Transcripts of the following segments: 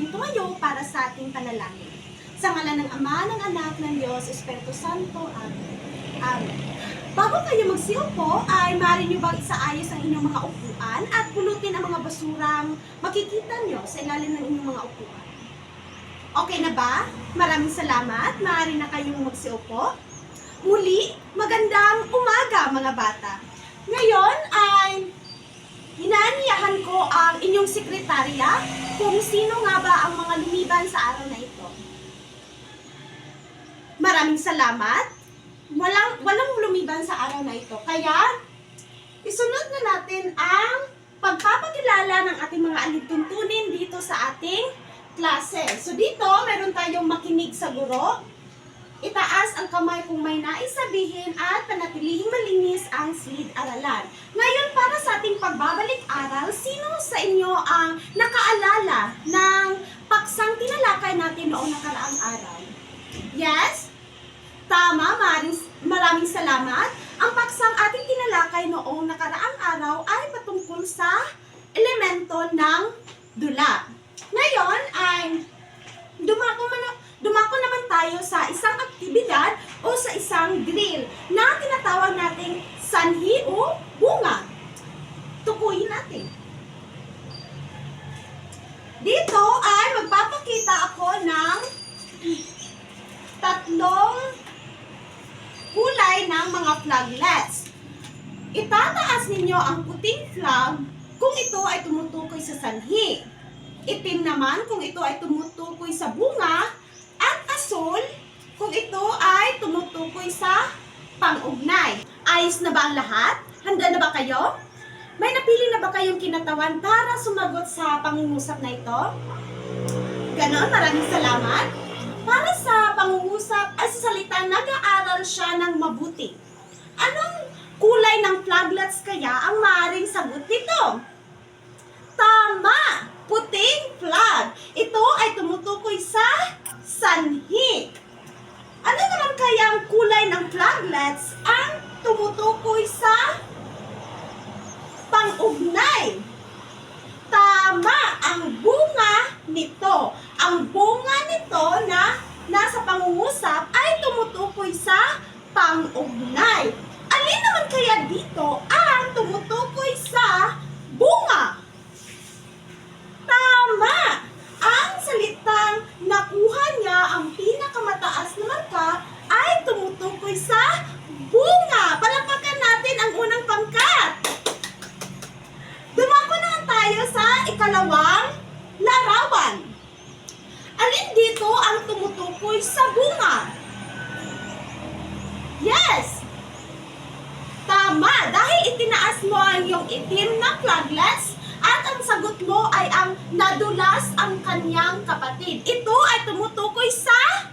natin tumayo para sa ating panalangin. Sa ngalan ng Ama, ng Anak, ng Diyos, Espiritu Santo. Amen. Amen. Bago kayo magsiupo, ay maaari nyo bang isaayos ang inyong mga upuan at pulutin ang mga basurang makikita nyo sa ilalim ng inyong mga upuan. Okay na ba? Maraming salamat. Maaari na kayong magsiupo. Muli, magandang umaga mga bata. Ngayon ay inaanyahan ko ang inyong sekretarya kung sino nga ba ang mga lumiban sa araw na ito. Maraming salamat. Walang lumiban sa araw na ito. Kaya, isunod na natin ang pagpapakilala ng ating mga alituntunin dito sa ating klase. So dito, meron tayong makinig sa guro. Itaas ang kamay kung may nais sabihin at panatilihing malinis ang silid-aralan. Ngayon, para sa ating pagbabalik-aral, sino sa inyo ang nakaalala ng paksang tinalakay natin noong nakaraang araw? Yes? Tama, maraming salamat. Ang paksang ating tinalakay noong nakaraang araw ay patungkol sa elemento ng dula. Ngayon ay dumako naman tayo sa isang aktibidad o sa isang drill na tinatawag nating sanhi o bunga. Tukuyin natin. Dito ay magpapakita ako ng tatlong kulay ng mga flaglets. Itataas ninyo ang puting flag kung ito ay tumutukoy sa sanhi. Itim naman kung ito ay tumutukoy sa bunga, at asul kung ito ay tumutukoy sa pang-ugnay. Ayos na ba ang lahat? Handa na ba kayo? May napili na ba kayong kinatawan para sumagot sa pangungusap na ito? Ganon, maraming salamat. Para sa pangungusap ay sa salita, nag-aaral siya ng mabuti. Anong kulay ng flaglets kaya ang maaaring sagot nito? Tama! Puting flag. Ito ay tumutukoy sa sanhi. Ano naman kaya ang kulay ng flaglets ang tumutukoy sa pang-ugnay? Tama! Ang bunga nito. Ang bunga nito na nasa pangungusap ay tumutukoy sa pang-ugnay. Alin naman kaya dito ang tumutukoy sa bunga? Tama! Ang salitang nakuha niya ang pinakamataas na marka ay tumutukoy sa bunga. Palakpakan natin ang unang pangkat. Dumako naman tayo sa ikalawang larawan. Alin dito ang tumutukoy sa bunga? Yes! Tama! Dahil itinaas mo ang iyong itim na flaglets at ang sagot mo ay ang nadulas ang kanyang kapatid. Ito ay tumutukoy sa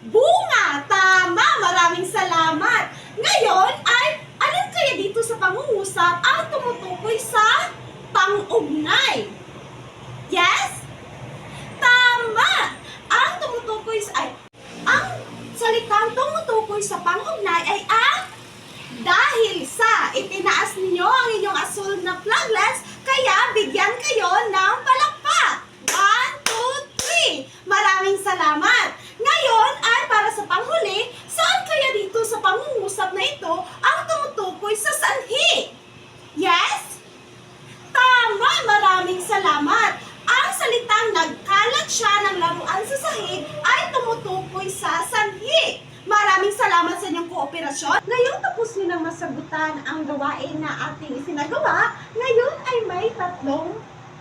bunga. Tama! Maraming salamat! Ngayon ay alin kaya dito sa pangungusap ang tumutukoy sa pang-ugnay? Yes? Tama! Ang tumutukoy sa ang salitang tumutukoy sa pang-ugnay ay ang dahil sa itinaas ninyo ang inyong asul na flaglets, kaya bigyan kayo ng palakpak. 1, 2, 3. Maraming salamat. Ngayon ay para sa panghuli, saan kaya dito sa pangungusap na ito ang tumutukoy sa sanhi? Yes? Tama! Maraming salamat. Ang salitang nagkalat siya ng laruan sa sahig ay tumutukoy sa sanhi. Maraming salamat sa inyong kooperasyon. Ngayon tapos nyo nang masagutan ang gawain na ating isinagawa. Ngayon ay may tatlong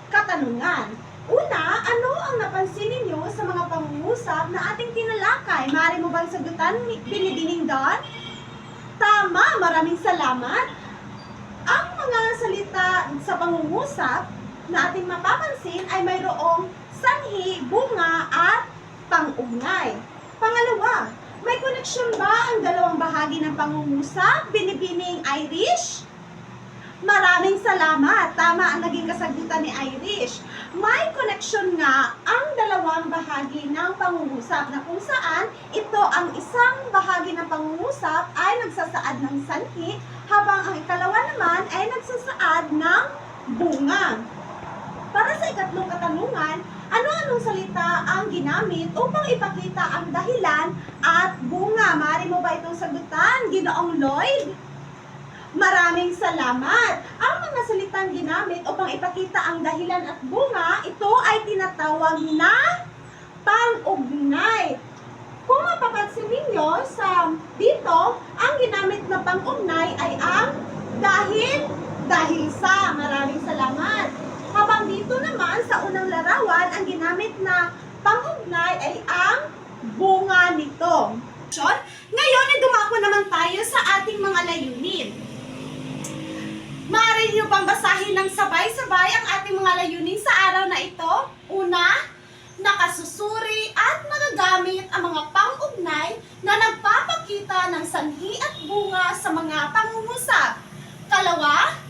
katanungan. Una, ano ang napansin ninyo sa mga pangungusap na ating tinalakay? Maaari mo bang sagutan, Binibining Don? Tama, maraming salamat. Ang mga salita sa pangungusap na ating mapapansin ay mayroong sanhi, bunga, at pang-ugnay. Pangalawa, may koneksyon ba ang dalawang bahagi ng pangungusap, Binibining Irish? Maraming salamat. Tama ang naging kasagutan ni Irish. May koneksyon nga ang dalawang bahagi ng pangungusap na kung saan ito ang isang bahagi ng pangungusap ay nagsasaad ng sanhi habang ang ikalawa naman ay nagsasaad ng bunga. Para sa ikatlong katanungan, ano-ano anong salita ang ginamit upang ipakita ang dahilan at bunga? Maaari mo ba itong sagutan, Ginoong Lloyd? Maraming salamat. Ang mga salitang ginamit upang ipakita ang dahilan at bunga, ito ay tinatawag na pang-ugnay. Kung mapapansin ninyo dito, ang ginamit na pang-ugnay ay ang dahil sa. Maraming salamat. Habang dito naman sa unang larawan, ang ginamit na pang-ugnay ay ang bunga nito. Ngayon ay dumako naman tayo sa ating mga layunin. Maaari niyo bang basahin ng sabay-sabay ang ating mga layunin sa araw na ito? Una, nakasusuri at nagagamit ang mga pang-ugnay na nagpapakita ng sanhi at bunga sa mga pangungusap. Kalawa,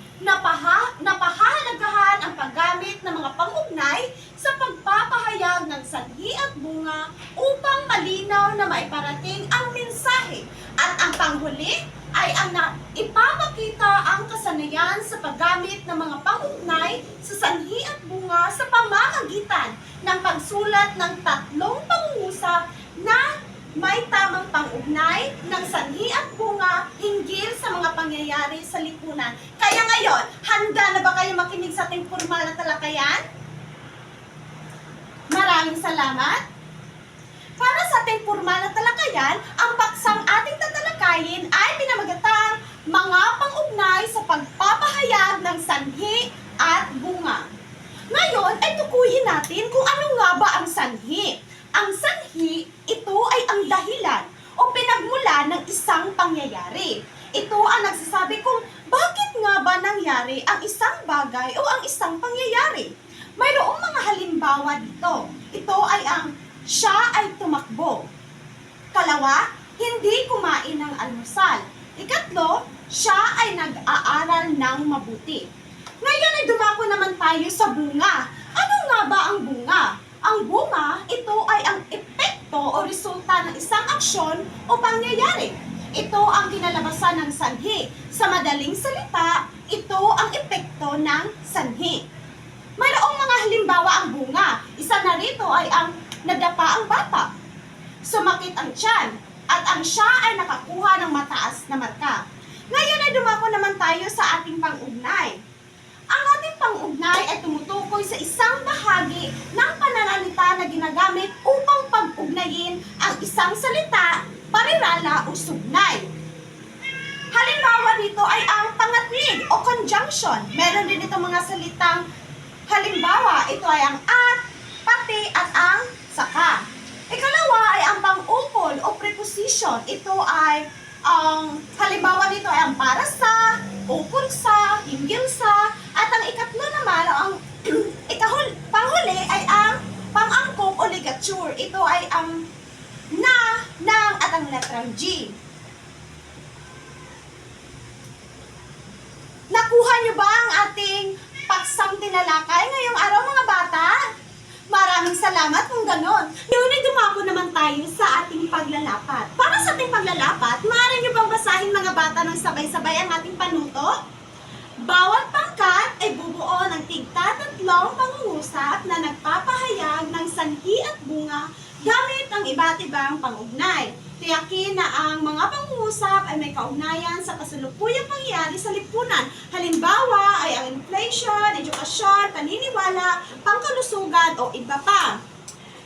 napahahalagahan ang paggamit ng mga pang-ugnay sa pagpapahayag ng sanhi at bunga upang malinaw na maiparating ang mensahe. At ang panghuli ay ang ipapakita ang kasanayan sa paggamit ng mga pang-ugnay sa sanhi at bunga sa pamamagitan ng pagsulat ng 3 pangungusap na may tamang pang-ugnay ng sanhi at bunga hinggil sa mga pangyayari sa lipunan. Kaya ngayon, handa na ba kayo makinig sa ating formal na talakayan? Maraming salamat. Para sa ating formal na talakayan, ang paksang ating tatalakayin ay pinamagatang mga pang-ugnay sa pagpapahayag ng sanhi at bunga. Ngayon ay tukuyin natin kung ano nga ba ang sanhi. Ang sanhi, ito ay ang dahilan o pinagmula ng isang pangyayari. Ito ang nagsasabi kung bakit nga ba nangyari ang isang bagay o ang isang pangyayari. Mayroong mga halimbawa dito. Ito ay ang siya ay tumakbo. Kalawa, hindi kumain ng almusal. Ikatlo, siya ay nag-aaral ng mabuti. Ngayon ay dumako naman tayo sa bunga. Ano nga ba ang bunga? Ang bunga, ito ay ang epekto o resulta ng isang aksyon o pangyayari. Ito ang kinalabasan ng sanhi. Sa madaling salita, ito ang epekto ng sanhi. Mayroong mga halimbawa ang bunga. Isa na rito ay ang nadapa ang bata, sumakit ang tiyan, at ang siya ay nakakuha ng mataas na marka. Ngayon ay dumako naman tayo sa ating pang-ugnay. Ang ating pang-ugnay ay tumutukoy sa isang bahagi ng pananalita na ginagamit upang pag-ugnayin ang isang salita, parirala o sugnay. Halimbawa dito ay ang pangatnig o conjunction. Meron din itong mga salitang halimbawa. Ito ay ang at, pati at ang saka. Ikalawa ay ang pang-ukol o preposition. Ito ay halimbawa dito ay ang para sa, ukol sa, hinggil sa, at ang ikatlo naman, ang panghuli ay ang pang-angkop o ligature. Ito ay ang na, ng, at ang letrang G. Nakuha niyo ba ang ating paksang tinalakay ngayong araw, mga bata? Maraming salamat kung ganon. Ngayon ay dumako naman tayo sa ating paglalapat. Para sa ating paglalapat, maaari niyo bang basahin, mga bata, ng sabay-sabay ang ating panuto? Bawat pangkat ay bubuo ng tigtatatlong pangungusap na nagpapahayag ng sanhi at bunga gamit ang iba't ibang pang-ugnay. Tiyakin na ang mga pangungusap ay may kaugnayan sa kasalukuyang pangyayari sa lipunan. Halimbawa ay ang inflation, edukasyon, paniniwala, pangkalusugan o iba pa.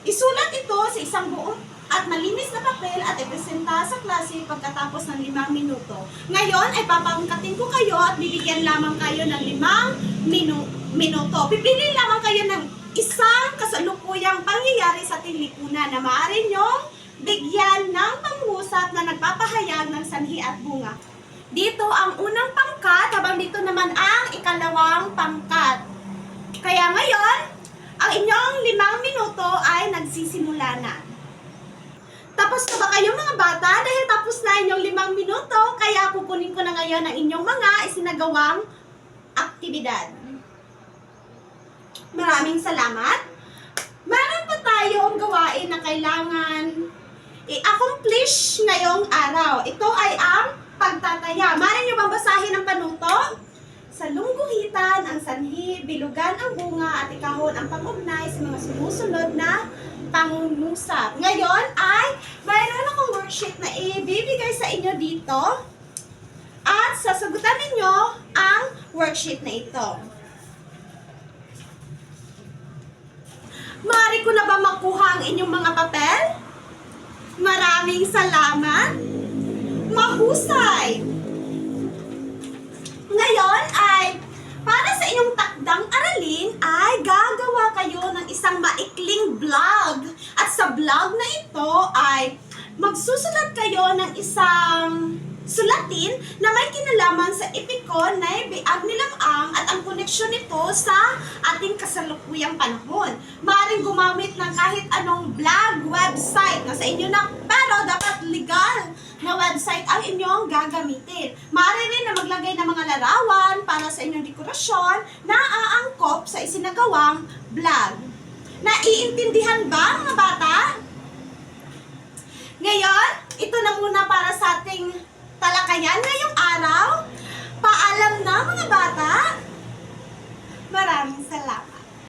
Isulat ito sa isang buong at malinis na papel at ipresenta sa klase pagkatapos ng 5 minuto. Ngayon ay papangkatin ko kayo at bibigyan lamang kayo ng 5 minuto. Pipili lamang kayo ng isang kasalukuyang pangyayari sa ating lipunan na maaari nyong bigyan ng pangusap na nagpapahayag ng sanhi at bunga. Dito ang unang pangkat, habang dito naman ang ikalawang pangkat. Kaya ngayon, ang inyong 5 minuto ay nagsisimula na. Tapos na ba kayo, mga bata? Dahil tapos na inyong 5 minuto, kaya kukunin ko na ngayon ang inyong mga isinagawang aktibidad. Maraming salamat. Meron pa tayong gawain na kailangan i-accomplish ngayong araw. Ito ay ang pagtataya. Maaari niyo bang basahin ang panuto? Sa lungguhitan ang sanhi, bilugan ang bunga at ikahon ang pangugnay sa mga sumusunod na pangungusap. Ngayon ay mayroon akong worksheet na ibibigay sa inyo dito at sasagutan ninyo ang worksheet na ito. Maaari ko na ba makuha ang inyong mga papel? Maraming salamat. Mahusay! Ngayon ay para sa inyong takdang aralin ay gagawa kayo ng isang maikling vlog. At sa vlog na ito ay magsusulat kayo ng isang sulatin na may kinalaman sa epikon na biag nilang-ang at ang koneksyon nito sa ating kasalukuyang panahon. Maaaring gumamit ng kahit anong blog, website na sa inyo na, pero dapat legal na website ang inyong gagamitin. Maaari rin na maglagay ng mga larawan para sa inyong dekorasyon na aangkop sa isinagawang vlog. Naiintindihan ba mga bata? Ngayon, ito na muna para sa ating talakayan ngayong araw. Paalam na mga bata. Maraming salamat.